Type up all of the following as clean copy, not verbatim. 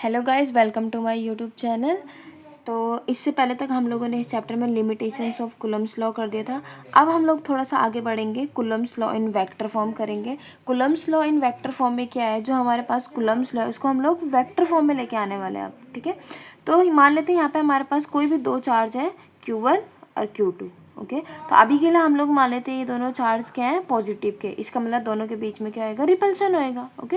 Hello guys, welcome to my YouTube channel. तो इससे पहले तक हम लोगों ने इस चैप्टर में लिमिटेशंस ऑफ कूलम्स लॉ कर दिया था। अब हम लोग थोड़ा सा आगे बढ़ेंगे, Coulomb's law in vector form करेंगे। Coulomb's law in vector form में क्या है, जो हमारे पास कूलम्स लॉ है उसको हम लोग वेक्टर फॉर्म में लेके आने वाले हैं अब, ठीक है। तो मान लेते हैं यहाँ पे हमारे पास कोई भी दो चार्ज है, Q1 और Q2। ओके, तो अभी के लिए हम लोग मान लेते हैं ये दोनों चार्ज क्या है, पॉजिटिव के। इसका मतलब दोनों के बीच में क्या होएगा, रिपल्शन होएगा। ओके,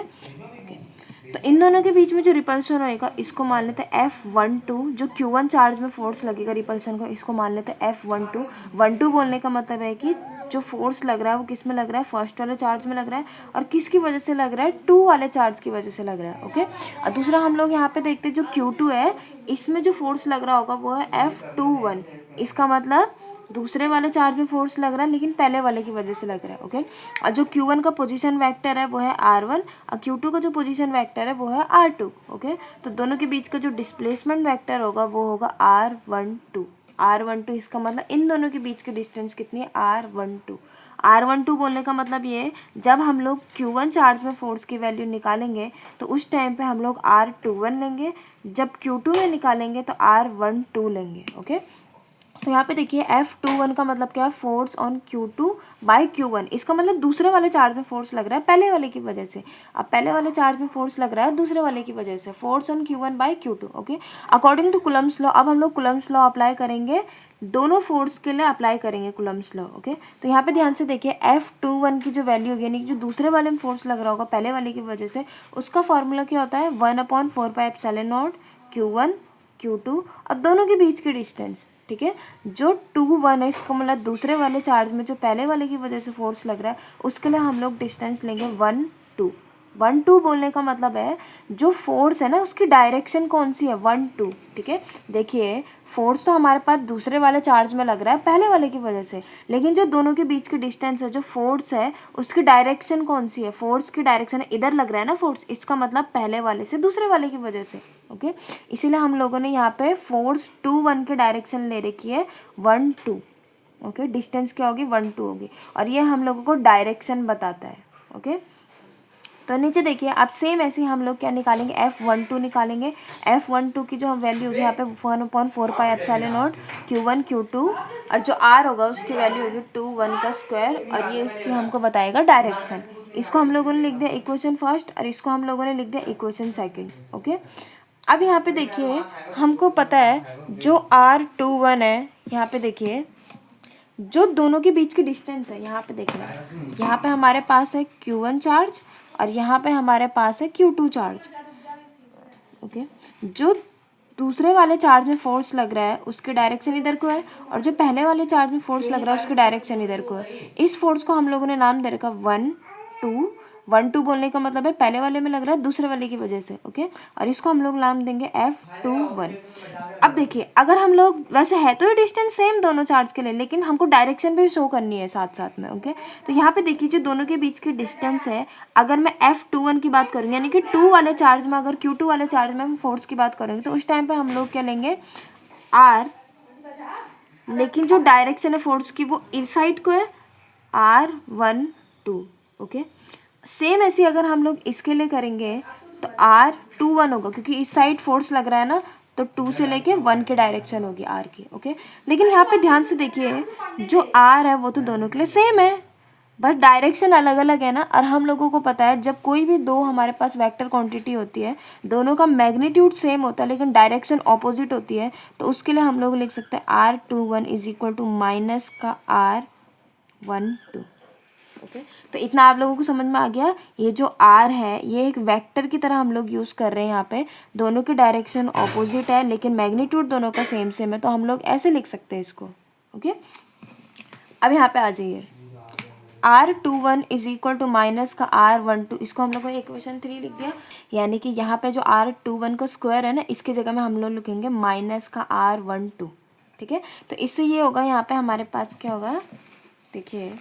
तो इन दोनों के बीच में जो रिपल्शन होएगा इसको मान लेते हैं F12। जो Q1 चार्ज में फोर्स लगेगा रिपल्शन को, इसको मान लेते हैं F12। 12 बोलने का मतलब है कि जो फोर्स लग रहा है वो किस में लग रहा है, फर्स्ट वाले चार्ज में लग रहा है। और किसकी वजह से लग रहा है, 2 वाले चार्ज की वजह से लग रहा है। ओके, और दूसरा हम लोग यहाँ पे देखते हैं जो Q2 है, इसमें जो फोर्स लग रहा होगा वो है F21। इसका मतलब दूसरे वाले चार्ज में फोर्स लग रहा है लेकिन पहले वाले की वजह से लग रहा है। ओके, और जो Q1 का पोजीशन वेक्टर है वो है R1 और Q2 का जो पोजीशन वेक्टर है वो है R2। ओके, तो दोनों के बीच का जो डिस्प्लेसमेंट वेक्टर होगा वो होगा R12। R12 इसका मतलब इन दोनों के बीच की डिस्टेंस कितनी है, R12। R12 बोलने का मतलब ये है, जब हम लोग Q1 चार्ज में फोर्स की वैल्यू निकालेंगे तो उस टाइम पे हम लोग R21 लेंगे, जब Q2 में निकालेंगे तो R12 लेंगे। ओके, तो यहाँ पे देखिए F21 का मतलब क्या है, force on Q2 by Q1। इसका मतलब दूसरे वाले चार्ज में फोर्स लग रहा है पहले वाले की वजह से। अब पहले वाले चार्ज में फोर्स लग रहा है दूसरे वाले की वजह से, force on Q1 by Q2। Okay, according to Coulomb's law अब हम लोग कूलम्स लॉ अप्लाई करेंगे, दोनों फोर्स के लिए अप्लाई करेंगे कूलम्स लॉ। ओके, तो यहाँ पे ध्यान से देखिए F21 की जो वैल्यू होगी, यानी कि जो दूसरे वाले में फोर्स लग रहा होगा पहले वाले की वजह से, उसका फॉर्मूला क्या होता है, 1/4πε0 Q1 Q2 और दोनों के बीच की डिस्टेंस। ठीक है, जो 2 1 है इसका मतलब दूसरे वाले चार्ज में जो पहले वाले की वजह से फोर्स लग रहा है उसके लिए हम लोग डिस्टेंस लेंगे 1 2। 1 2 बोलने का मतलब है जो फोर्स है ना उसकी डायरेक्शन कौन सी है, 1 2। ठीक है, देखिए फोर्स तो हमारे पास दूसरे वाले चार्ज में लग रहा है पहले वाले की वजह से, लेकिन जो दोनों के बीच की डिस्टेंस है, जो फोर्स है उसकी डायरेक्शन कौन सी है, फोर्स की डायरेक्शन इधर लग रहा है ना फोर्स, इसका मतलब पहले वाले से दूसरे वाले की वजह से। ओके, इसीलिए हम लोगों ने यहाँ पे फोर्स 2 1 की डायरेक्शन ले रखी है 1 2। ओके, डिस्टेंस क्या होगी, 1 2 होगी, और ये हम लोगों को डायरेक्शन बताता है। ओके, तो नीचे देखिए अब सेम ऐसे ही हम लोग क्या निकालेंगे, F12 निकालेंगे। F12 की जो हम वैल्यू होगी यहाँ पे 1/4πε0 Q1 Q2 और जो R होगा उसकी वैल्यू होगी 2 1 का स्क्वायर, और ये इसकी हमको बताएगा डायरेक्शन। इसको हम लोगों ने लिख दिया इक्वेशन फर्स्ट और इसको हम लोगों ने लिख दिया इक्वेशन सेकंड। ओके, अब यहाँ पे देखिए हमको पता है जो R21 है, यहाँ पे देखिए जो दोनों के बीच की डिस्टेंस है, यहाँ पे देखना, यहाँ पे हमारे पास है Q1 चार्ज और यहाँ पे हमारे पास है Q2 चार्ज। ओके, जो दूसरे वाले चार्ज में फोर्स लग रहा है उसकी डायरेक्शन इधर को है और जो पहले वाले चार्ज में फोर्स लग रहा है उसकी डायरेक्शन इधर को है। इस फोर्स को हम लोगों ने नाम दे रखा 1 2। 1 2 बोलने का मतलब है पहले वाले में लग रहा है दूसरे वाले की वजह से। ओके, और इसको हम लोग नाम देंगे F21। अब देखिए अगर हम लोग, वैसे है तो ये डिस्टेंस सेम दोनों चार्ज के लिए, लेकिन हमको डायरेक्शन भी शो करनी है साथ साथ में। ओके, तो यहाँ पे देखिए जो दोनों के बीच की डिस्टेंस है, अगर मैं F21 की बात करूँगी यानी कि 2 वाले चार्ज में, अगर Q2 वाले चार्ज में हम फोर्स की बात करेंगे तो उस टाइम पे हम लोग क्या लेंगे, R, लेकिन जो डायरेक्शन है फोर्स की वो इस साइड को है, R12। ओके, सेम ऐसे अगर हम लोग इसके लिए करेंगे तो R21 होगा, क्योंकि इस साइड फोर्स लग रहा है ना, तो 2 से लेके 1 की डायरेक्शन होगी R की। ओके, लेकिन यहाँ पे ध्यान से देखिए जो R है वो तो दोनों के लिए सेम है, बस डायरेक्शन अलग अलग है ना। और हम लोगों को पता है जब कोई भी दो हमारे पास वेक्टर क्वांटिटी होती है, दोनों का मैग्नीट्यूड सेम होता है लेकिन डायरेक्शन ऑपोजिट होती है, तो उसके लिए हम लोग लिख सकते हैं R21 is equal to minus का R12। ओके, तो इतना आप लोगों को समझ में आ गया। ये जो R है ये एक वेक्टर की तरह हम लोग यूज़ कर रहे हैं, यहाँ पे दोनों की डायरेक्शन ऑपोजिट है लेकिन मैग्नीट्यूड दोनों का सेम सेम है, तो हम लोग ऐसे लिख सकते हैं इसको। ओके, अब यहाँ पे आ जाइए, R21 is equal to minus का R12, इसको हम लोग को इक्वेशन 3 लिख दिया, यानी कि यहाँ पे जो R21 का स्क्वायर है ना, इसकी जगह में हम लोग लिखेंगे माइनस का R12। ठीक है, तो इससे ये होगा, यहाँ पे हमारे पास क्या होगा, देखिए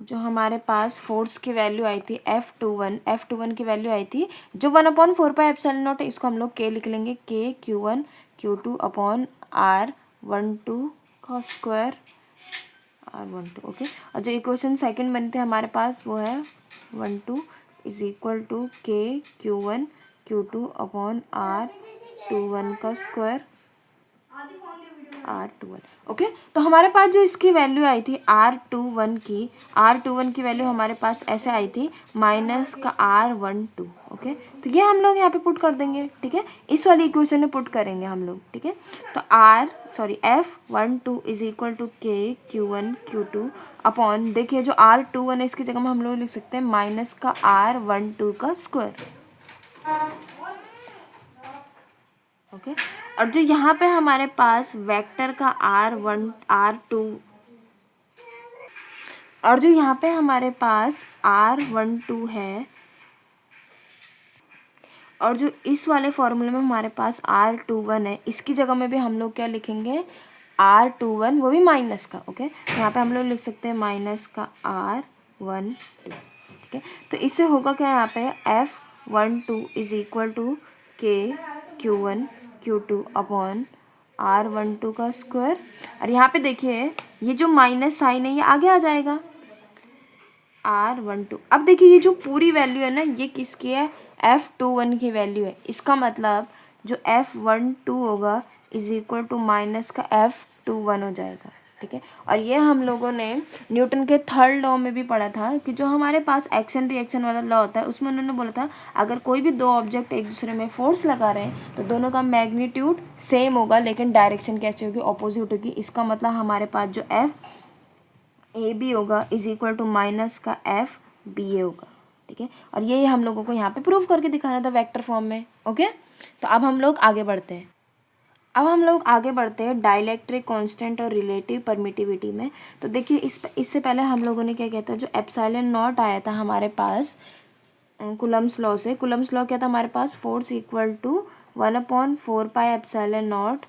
जो हमारे पास फोर्स की वैल्यू आई थी F21 की वैल्यू आई थी जो 1/4πε0 है, इसको हम लोग K लिख लेंगे, K Q1 Q2 upon R12 का स्क्वायर R12। ओके, और जो इक्वेशन सेकंड बनते हैं हमारे पास वो है 12 is equal to K Q1 Q2 upon R21 का स्क्वायर R21। ओके, तो हमारे पास जो इसकी वैल्यू आई थी R21 की वैल्यू हमारे पास ऐसे आई थी माइनस का R12। ओके, तो ये हम लोग यहाँ पे पुट कर देंगे, ठीक है, इस वाली इक्वेशन में पुट करेंगे हम लोग, ठीक है। तो F12 is equal to K Q1 Q2 upon, देखिए जो R21 है इसकी जगह में हम लोग लिख सकते हैं माइनस का R12 का स्क्वायर। ओके, और जो यहाँ पे हमारे पास वेक्टर का R1 R2 और जो यहाँ पे हमारे पास R12 है और जो इस वाले फॉर्मूले में हमारे पास R21 है, इसकी जगह में भी हम लोग क्या लिखेंगे R21, वो भी माइनस का। ओके, यहाँ पे हम लोग लिख सकते हैं माइनस का R12, ठीक है। तो इससे होगा क्या, यहाँ पे F12 is equal to K Q1 Q2 upon R12 का स्क्वायर। और यहाँ पे देखिए ये जो माइनस साइन है ये आगे आ जाएगा R12। अब देखिए ये जो पूरी वैल्यू है ना, ये किसकी है, F21 की वैल्यू है। इसका मतलब जो F12 होगा इज इक्वल टू माइनस का F21 हो जाएगा, ठीक है। और ये हम लोगों ने न्यूटन के थर्ड लॉ में भी पढ़ा था कि जो हमारे पास एक्शन रिएक्शन वाला लॉ होता है उसमें उन्होंने बोला था अगर कोई भी दो ऑब्जेक्ट एक दूसरे में फोर्स लगा रहे हैं तो दोनों का मैग्नीट्यूड सेम होगा लेकिन डायरेक्शन कैसे होगी, ऑपोजिट होगी। इसका मतलब हमारे पास जो FAB होगा इज इक्वल टू माइनस का FBA होगा, ठीक है। और ये हम लोगों को यहाँ पे प्रूव करके दिखाना था वेक्टर फॉर्म में। ओके, तो अब हम लोग आगे बढ़ते हैं डाइलेक्ट्रिक कांस्टेंट और रिलेटिव परमिटिविटी में। तो देखिए इससे पहले हम लोगों ने क्या किया था, जो एप्सिलॉन नॉट आया था हमारे पास कूलम्स लॉ से। कूलम्स लॉ क्या था हमारे पास, force equal to 1/4 pi epsilon naught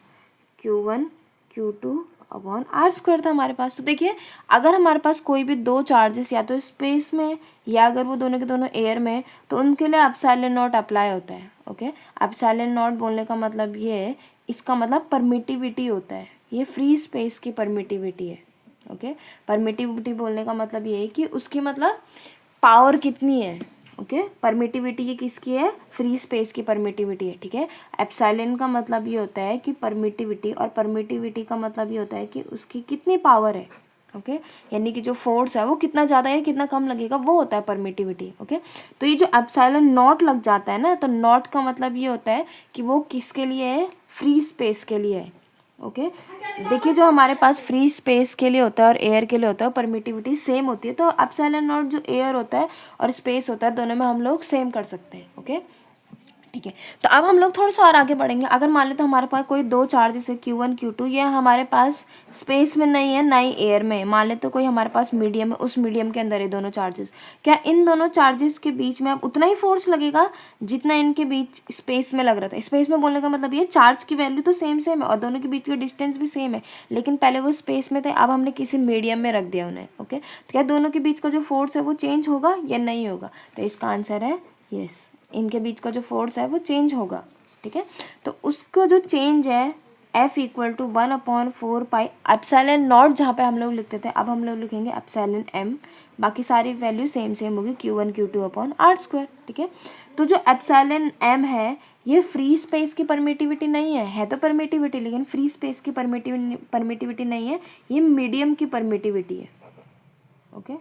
Q1 Q2 upon R² था हमारे पास। तो देखिए अगर हमारे पास कोई भी दो चार्जेस या तो स्पेस में या अगर वो दोनों के दोनों एयर में, तो उनके लिए एप्सिलॉन नॉट अप्लाई होता है। ओके, एप्सिलॉन नॉट बोलने का मतलब ये है, इसका मतलब परमिटिविटी होता है, ये फ्री स्पेस की परमिटिविटी है। ओके, परमिटिविटी बोलने का मतलब ये है कि उसकी मतलब पावर कितनी है। ओके, परमिटिविटी ये किसकी है, फ्री स्पेस की परमिटिविटी है, ठीक है। एप्सिलॉन का मतलब ये होता है कि परमिटिविटी, और परमिटिविटी का मतलब ये होता है कि उसकी कितनी पावर है। ओके, यानी कि जो फोर्स है वो कितना ज़्यादा है कितना कम लगेगा, वो होता है परमिटिविटी। ओके, तो ये जो एप्सिलॉन नॉट लग जाता है ना, तो नॉट का मतलब ये होता है कि वो किसके लिए है, फ्री स्पेस के लिए है। ओके, देखिए जो हमारे पास फ्री स्पेस के लिए होता है और एयर के लिए होता है परमिटिविटी सेम होती है। तो एप्सिलॉन नॉट जो एयर होता है और स्पेस होता है दोनों में हम लोग सेम कर सकते हैं। ओके, ठीक है। तो अब हम लोग थोड़ा सा और आगे बढ़ेंगे। अगर मान लें तो हमारे पास कोई दो चार्जेस है Q1 Q2, ये हमारे पास स्पेस में नहीं है ना ही एयर में, मान लें तो कोई हमारे पास मीडियम है, उस मीडियम के अंदर है दोनों चार्जेस। क्या इन दोनों चार्जेस के बीच में अब उतना ही फोर्स लगेगा जितना इनके बीच स्पेस में लग रहा था। स्पेस में बोलने का मतलब ये चार्ज की वैल्यू तो सेम सेम है और दोनों के बीच का डिस्टेंस भी सेम है, लेकिन पहले वो स्पेस में थे, अब हमने किसी मीडियम में रख दिया उन्हें। ओके, तो क्या दोनों के बीच का जो फोर्स है वो चेंज होगा या नहीं होगा, तो इसका आंसर है यस, इनके बीच का जो फोर्स है वो चेंज होगा, ठीक है। तो उसका जो चेंज है F equal to 1/4 pi epsilon naught, जहाँ पे हम लोग लिखते थे अब हम लोग लिखेंगे एप्सिलॉन M, बाकी सारी वैल्यू सेम सेम होगी Q1 Q2 अपॉन R², ठीक है। तो जो एप्सिलॉन M है ये फ्री स्पेस की परमिटिविटी नहीं है तो परमिटिविटी, लेकिन फ्री स्पेस की परमिटिविटी नहीं है, ये मीडियम की परमिटिविटी है। ओके,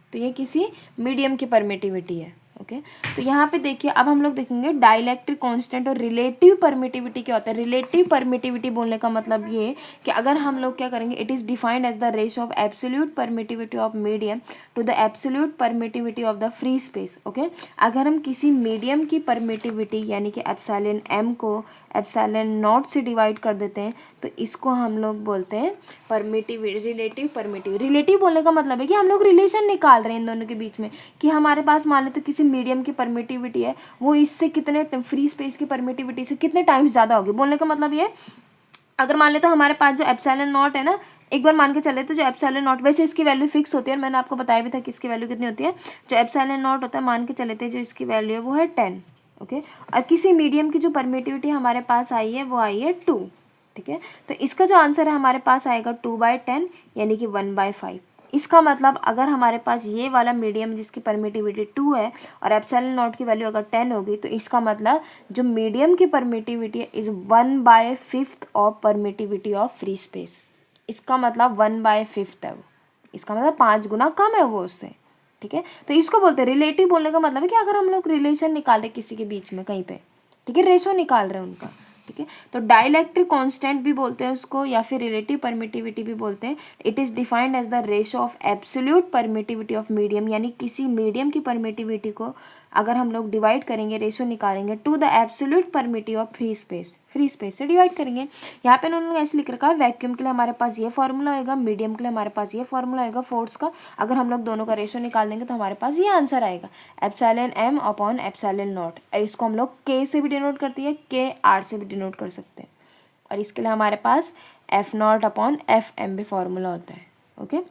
तो ये किसी मीडियम की परमिटिविटी है। ओके, तो यहाँ पे देखिए अब हम लोग देखेंगे डाइलेक्ट्रिक कांस्टेंट और रिलेटिव परमिटिविटी क्या होता है। रिलेटिव परमिटिविटी बोलने का मतलब ये कि अगर हम लोग क्या करेंगे, it is defined as the ratio of absolute permittivity of medium to the absolute permittivity of the free space. Okay, अगर हम किसी मीडियम की परमिटिविटी यानी कि एप्सिलॉन M को एप्सिलॉन नॉट से डिवाइड कर देते हैं तो इसको हम लोग बोलते हैं परमिटिविटी, रिलेटिव परमिटिविटी। रिलेटिव बोलने का मतलब है कि हम लोग रिलेशन निकाल रहे हैं इन दोनों के बीच में, कि हमारे पास मान लें तो किसी मीडियम की परमिटिविटी है वो इससे कितने फ्री स्पेस की परमिटिविटी से कितने टाइम्स ज़्यादा होगी। बोलने का मतलब ये, अगर मान लें तो हमारे पास जो एप्सिलॉन नॉट है ना, एक बार मान के चले तो जो एप्सिलॉन नॉट, वैसे इसकी वैल्यू फिक्स होती है और मैंने आपको बताया भी था कि इसकी वैल्यू कितनी होती है। जो एप्सिलॉन नॉट होता है मान के चले थे जो इसकी वैल्यू है वो है 10। ओके, और किसी मीडियम की जो परमिटिविटी हमारे पास आई है वो आई है 2, ठीक है। तो इसका जो आंसर है हमारे पास आएगा 2/10 यानी कि 1/5। इसका मतलब अगर हमारे पास ये वाला मीडियम जिसकी परमिटिविटी 2 है और एप्सिलॉन नॉट की वैल्यू अगर 10 होगी, तो इसका मतलब जो मीडियम की परमिटिविटी है is 1/5 of permittivity of free space. इसका मतलब 1/5 है वो, इसका मतलब 5 गुना कम है वो उससे, ठीक है। तो इसको बोलते हैं रिलेटिव। बोलने का मतलब है कि अगर हम लोग रिलेशन निकाले किसी के बीच में कहीं पे, ठीक है, रेशो निकाल रहे हैं उनका, ठीक है, तो डाइलेक्ट्रिक कांस्टेंट भी बोलते हैं उसको, या फिर रिलेटिव परमिटिविटी भी बोलते हैं। It is defined as the ratio of absolute permittivity of medium, यानी किसी मीडियम की परमिटिविटी को अगर हम लोग डिवाइड करेंगे, रेशो निकालेंगे to the absolute permittive of free space, free space से डिवाइड करेंगे। यहाँ पे उन्होंने ऐसे लिख रखा है, वैक्यूम के लिए हमारे पास ये फॉर्मूला होगा, मीडियम के लिए हमारे पास ये फॉर्मूला होगा फोर्स का। अगर हम लोग दोनों का रेशो निकाल देंगे तो हमारे पास ये आंसर आएगा, epsilon m upon epsilon not. और इसको हम लोग k से भी डिनोट करते हैं, k r से भी डिनोट कर सकते हैं। और इसके लिए हमारे पास f not upon F m भी फॉर्मूला होता है, ओके।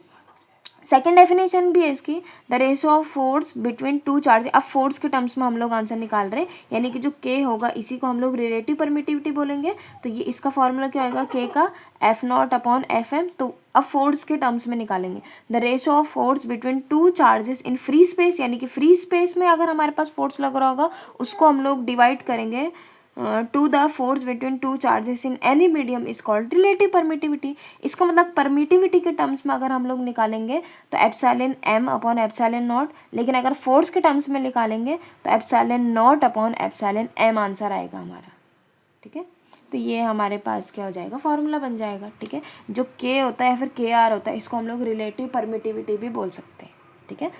सेकेंड डेफिनेशन भी है इसकी, the ratio of force between two charge. अब फोर्स के टर्म्स में हम लोग आंसर निकाल रहे हैं, यानी कि जो के होगा इसी को हम लोग रिलेटिव परमिटिविटी बोलेंगे। तो ये इसका फॉर्मूला क्या होगा, के का F not upon F M. तो अब फोर्स के टर्म्स में निकालेंगे, the ratio of force between two charges in free space, यानी कि फ्री स्पेस में अगर हमारे पास फोर्स लग रहा होगा उसको हम लोग डिवाइड करेंगे to the force between two charges in any medium is called relative permittivity. इसका मतलब परमिटिविटी के टर्म्स में अगर हम लोग निकालेंगे तो epsilon m upon epsilon not, लेकिन अगर फोर्स के टर्म्स में निकालेंगे तो epsilon not upon epsilon m answer आएगा हमारा, ठीक है। तो ये हमारे पास क्या हो जाएगा, फॉर्मूला बन जाएगा, ठीक है। जो k होता है या फिर के आर होता है, इसको हम लोग रिलेटिव परमिटिविटी भी बोल सकते हैं, ठीक है।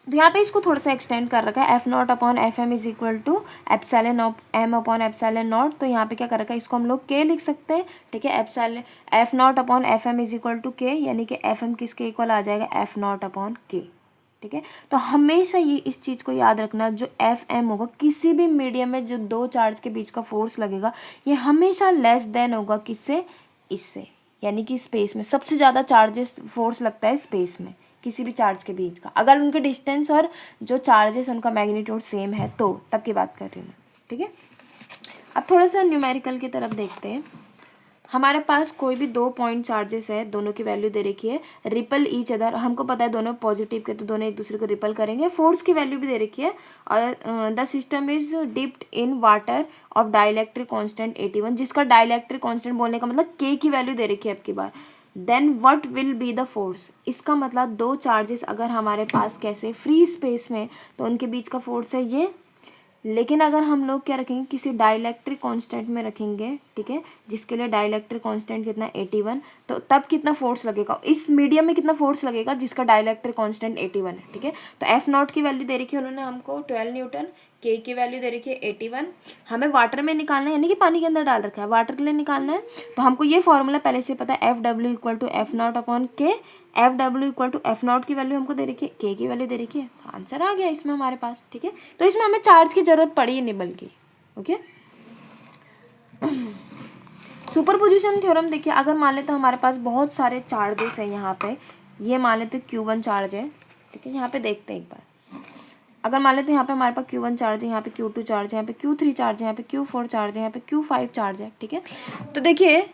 तो यहाँ पे इसको थोड़ा सा एक्सटेंड कर रखा है, F not upon F M is equal to epsilon M upon epsilon naught. तो यहाँ पे क्या कर रखा है, इसको हम लोग के लिख सकते हैं, ठीक है। Epsilon F not upon F M is equal to K, यानी कि एफ एम किसके इक्वल आ जाएगा, एफ नॉट अपॉन के, ठीक है। तो हमेशा ये इस चीज़ को याद रखना, जो एफ एम होगा किसी भी मीडियम में जो दो चार्ज के बीच का फोर्स लगेगा ये हमेशा लेस देन होगा किससे, इससे, यानी कि स्पेस में सबसे ज़्यादा चार्जेस फोर्स लगता है स्पेस में किसी भी चार्ज के बीच का, अगर उनके डिस्टेंस और जो चार्जेस उनका मैग्नीट्यूड सेम है तो तब की बात कर रही हूँ मैं, ठीक है। अब थोड़ा सा न्यूमेरिकल की तरफ देखते हैं। हमारे पास कोई भी 2 पॉइंट चार्जेस है, दोनों की वैल्यू दे रखी है, रिपल ईच अदर, हमको पता है दोनों पॉजिटिव के तो दोनों एक दूसरे को रिपल करेंगे। फोर्स की वैल्यू भी दे रखी है, और the system is dipped in water of dielectric constant 81, जिसका डाइलेक्ट्रिक कांस्टेंट बोलने का मतलब के की वैल्यू दे रखी है अब की बार। Then what will be the force, इसका मतलब दो चार्जेस अगर हमारे पास कैसे फ्री स्पेस में तो उनके बीच का फोर्स है ये, लेकिन अगर हम लोग क्या रखेंगे किसी डाइलेक्ट्रिक कांस्टेंट में रखेंगे, ठीक है, जिसके लिए डाइलेक्ट्रिक कांस्टेंट कितना 81, तो तब कितना फोर्स लगेगा इस मीडियम में, कितना फोर्स लगेगा जिसका डाइलेक्ट्रिक कांस्टेंट 81 है, ठीक है। तो एफ नॉट की वैल्यू दे रखी है उन्होंने हमको 12 न्यूटन, के की वैल्यू दे रखी है 81, हमें वाटर में निकालना है, यानी कि पानी के अंदर डाल रखा है, वाटर के लिए निकालना है। तो हमको ये फॉर्मूला पहले से पता है, एफ डब्ल्यू equal to f not upon k, f डब्ल्यू इक्वल टू एफ नॉट की वैल्यू हमको दे रखी है, के की वैल्यू दे रखी है, आंसर आ गया इसमें हमारे पास, ठीक है। तो इसमें हमें चार्ज की जरूरत पड़ी ही नहीं बल्कि, ओके। सुपरपोजिशन थ्योरम देखिए, अगर मान लेते हमारे पास बहुत सारे चार्जेस है यहाँ पे, ये मान लेते Q1 चार्ज है, ठीक है। यहाँ पे देखते हैं एक बार, अगर मान लेते हैं यहाँ पे हमारे पास Q1 चार्ज है, यहाँ पे Q2 चार्ज है, यहाँ पे Q3 चार्ज है, यहाँ पे Q4 चार्ज है, यहाँ पे Q5 चार्ज है, ठीक है। तो देखिए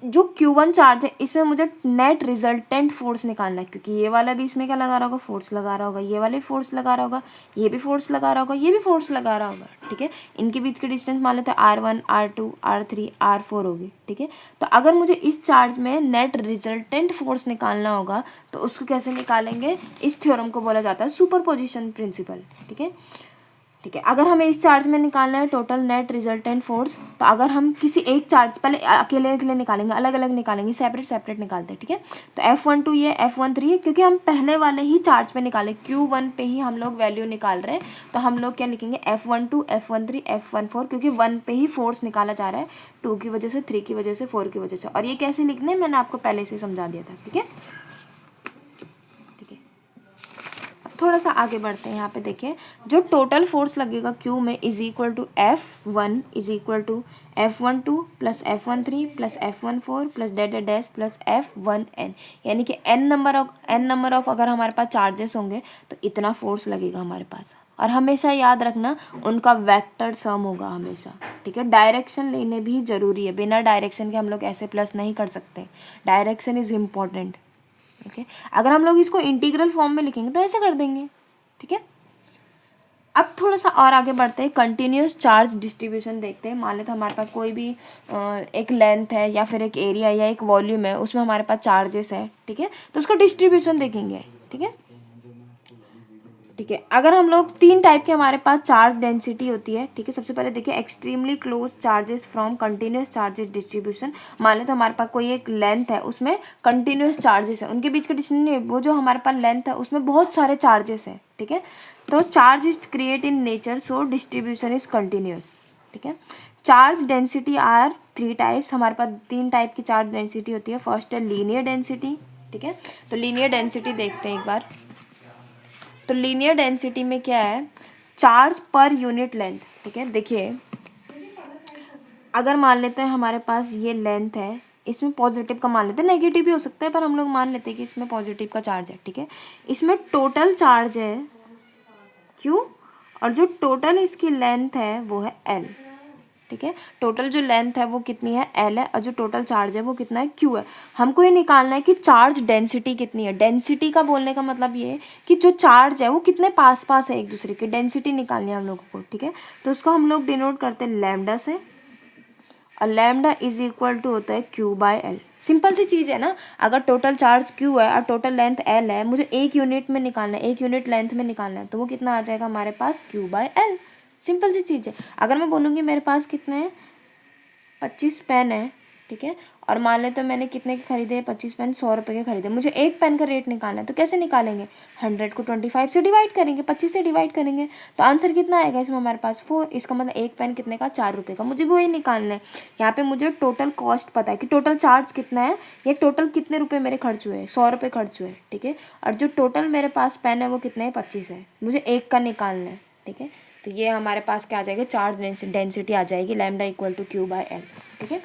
जो Q1 चार्ज है इसमें मुझे नेट रिजल्टेंट फोर्स निकालना है, क्योंकि ये वाला भी इसमें क्या लगा रहा होगा, फोर्स लगा रहा होगा, ये वाला भी फोर्स लगा रहा होगा, ये भी फोर्स लगा रहा होगा, ये भी फोर्स लगा रहा होगा, ठीक है। इनके बीच के डिस्टेंस मान लेते हैं R1 R2 R3 R4 होगी, ठीक है। तो अगर मुझे इस चार्ज में नेट रिजल्टेंट फोर्स निकालना होगा तो उसको कैसे निकालेंगे, इस थ्योरम को बोला जाता है सुपरपोजिशन प्रिंसिपल, ठीक है, ठीक है। अगर हमें इस चार्ज में निकालना है टोटल नेट रिजल्टेंट फोर्स, तो अगर हम किसी एक चार्ज पहले अकेले अकेले निकालेंगे, अलग अलग निकालेंगे, सेपरेट सेपरेट निकालते हैं, ठीक है। तो F12 ये F13 है, क्योंकि हम पहले वाले ही चार्ज पे निकाले, Q1 पे ही हम लोग वैल्यू निकाल रहे हैं, तो हम लोग क्या लिखेंगे F12 F13 F14, क्योंकि 1 पे ही फोर्स निकाला जा रहा है, 2 की वजह से, 3 की वजह से, 4 की वजह से। और ये कैसे लिखने मैंने आपको पहले से समझा दिया था, ठीक है। थोड़ा सा आगे बढ़ते हैं। यहाँ पे देखिए जो टोटल फोर्स लगेगा Q में is equal to F1 is equal to F12 plus F13 plus F14 plus dot dash plus F1n, यानी कि n नंबर ऑफ अगर हमारे पास चार्जेस होंगे तो इतना फोर्स लगेगा हमारे पास। और हमेशा याद रखना उनका वेक्टर सम होगा हमेशा, ठीक है। डायरेक्शन लेने भी ज़रूरी है, बिना डायरेक्शन के हम लोग ऐसे प्लस नहीं कर सकते, डायरेक्शन इज़ इम्पॉर्टेंट, ओके। अगर हम लोग इसको इंटीग्रल फॉर्म में लिखेंगे तो ऐसे कर देंगे, ठीक है। अब थोड़ा सा और आगे बढ़ते हैं, कंटिन्यूस चार्ज डिस्ट्रीब्यूशन देखते हैं। मान लेते हमारे पास कोई भी एक लेंथ है या फिर एक एरिया या एक वॉल्यूम है, उसमें हमारे पास चार्जेस है, ठीक है। तो उसका डिस्ट्रीब्यूशन देखेंगे, ठीक है, ठीक है। अगर हम लोग 3 टाइप के हमारे पास चार्ज डेंसिटी होती है, ठीक है। सबसे पहले देखिए extremely close charges from continuous charges distribution. मान लें तो हमारे पास कोई एक लेंथ है, उसमें कंटिन्यूस चार्जेस है, उनके बीच का डिस्टेंस नहीं, वो जो हमारे पास लेंथ है उसमें बहुत सारे चार्जेस हैं, ठीक है। तो charge is create in nature so distribution is continuous, ठीक है। चार्ज डेंसिटी आर 3 टाइप्स, हमारे पास 3 टाइप की चार्ज डेंसिटी होती है। फर्स्ट है लीनियर डेंसिटी, ठीक है। तो लीनियर डेंसिटी देखते हैं एक बार। तो लीनियर डेंसिटी में क्या है, चार्ज पर यूनिट लेंथ, ठीक है। देखिए अगर मान लेते हैं हमारे पास ये लेंथ है, इसमें पॉजिटिव का मान लेते हैं, नेगेटिव भी हो सकता है पर हम लोग मान लेते हैं कि इसमें पॉजिटिव का चार्ज है, ठीक है। इसमें टोटल चार्ज है Q और जो टोटल इसकी लेंथ है वो है L, ठीक है। टोटल जो लेंथ है वो कितनी है, L है, और जो टोटल चार्ज है वो कितना है, Q है। हमको ये निकालना है कि चार्ज डेंसिटी कितनी है। डेंसिटी का बोलने का मतलब ये है कि जो चार्ज है वो कितने पास पास है एक दूसरे के, डेंसिटी निकालनी है हम लोगों को, ठीक है। तो उसको हम लोग डिनोट करते हैं लैम्डा से, और लैम्डा इज इक्वल टू होता है Q/L। सिंपल सी चीज़ है ना, अगर टोटल चार्ज Q है और टोटल लेंथ L है, मुझे एक यूनिट में निकालना है, एक यूनिट लेंथ में निकालना है, तो वो कितना आ जाएगा हमारे पास Q/L। सिंपल सी चीज़ है। अगर मैं बोलूँगी मेरे पास कितने हैं 25 पेन है, ठीक है, और मान लें तो मैंने कितने के खरीदे 25 पेन, 100 रुपये के खरीदे, मुझे एक पेन का रेट निकालना है, तो कैसे निकालेंगे, 100 को 25 से डिवाइड करेंगे, 25 से डिवाइड करेंगे, तो आंसर कितना आएगा इसमें हमारे पास 4। इसका मतलब एक पेन कितने का, 4 रुपये का। मुझे भी वही निकालना है। यहाँ पे मुझे टोटल कॉस्ट पता है कि टोटल चार्ज कितना है, ये टोटल कितने रुपये मेरे खर्च हुए हैं, 100 रुपये खर्च हुए, ठीक है। और जो टोटल मेरे पास पेन है वो कितने हैं, 25 है, मुझे एक का निकालना है, ठीक है। तो ये हमारे पास क्या आ जाएगा, चार्ज डेंसिटी आ जाएगी लैम्डा इक्वल टू Q/L, ठीक है।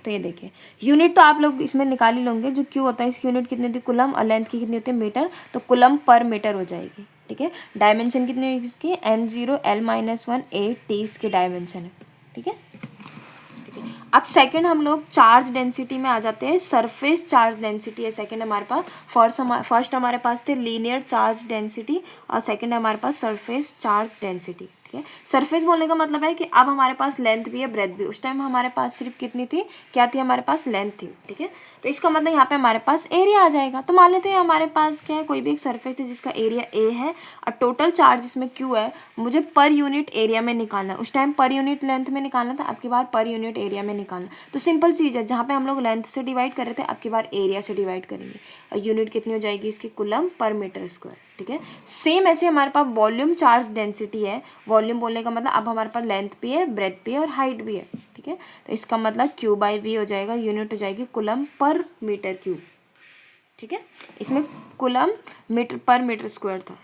तो ये देखिए यूनिट तो आप लोग इसमें निकाल ही लोगे, जो Q होता है इसकी यूनिट कितनी होती है, कुलम, और लेंथ की कितनी होती है, मीटर, तो कुलम पर मीटर हो जाएगी, ठीक है। डायमेंशन कितनी होगी इसकी, M0 L-1 8 T इसकी डायमेंशन है, ठीक है। अब सेकंड हम लोग चार्ज डेंसिटी में आ जाते हैं। सरफेस चार्ज डेंसिटी है सेकंड हमारे पास। फर्स्ट हमारे पास थे लीनियर चार्ज डेंसिटी और सेकंड हमारे पास सरफेस चार्ज डेंसिटी, ठीक है। सरफेस बोलने का मतलब है कि अब हमारे पास लेंथ भी है, ब्रेथ भी। उस टाइम हमारे पास सिर्फ कितनी थी, क्या थी, हमारे पास लेंथ थी, ठीक है। तो इसका मतलब यहाँ पे हमारे पास एरिया आ जाएगा। तो मान लेते हैं हमारे पास क्या है, कोई भी एक सरफेस है जिसका एरिया A है और टोटल चार्ज इसमें Q है, मुझे पर यूनिट एरिया में निकालना है। उस टाइम पर यूनिट लेंथ में निकालना था, अब की बार पर यूनिट एरिया में निकालना। तो सिंपल चीज़ है, जहाँ पे हम लोग लेंथ से डिवाइड कर रहे थे, अब की बार एरिया से डिवाइड करेंगे और यूनिट कितनी हो जाएगी इसकी, कुलम पर मीटर स्क्वायर, ठीक है। सेम ऐसे हमारे पास वॉल्यूम चार्ज डेंसिटी है। वॉल्यूम बोलने का मतलब अब हमारे पास लेंथ भी है, ब्रेथ भी है और हाइट भी है, ठीक है। तो इसका मतलब Q/V हो जाएगा, यूनिट हो जाएगी कुलम पर मीटर क्यूब, ठीक है। इसमें कुलम मीटर पर मीटर स्क्वायर था।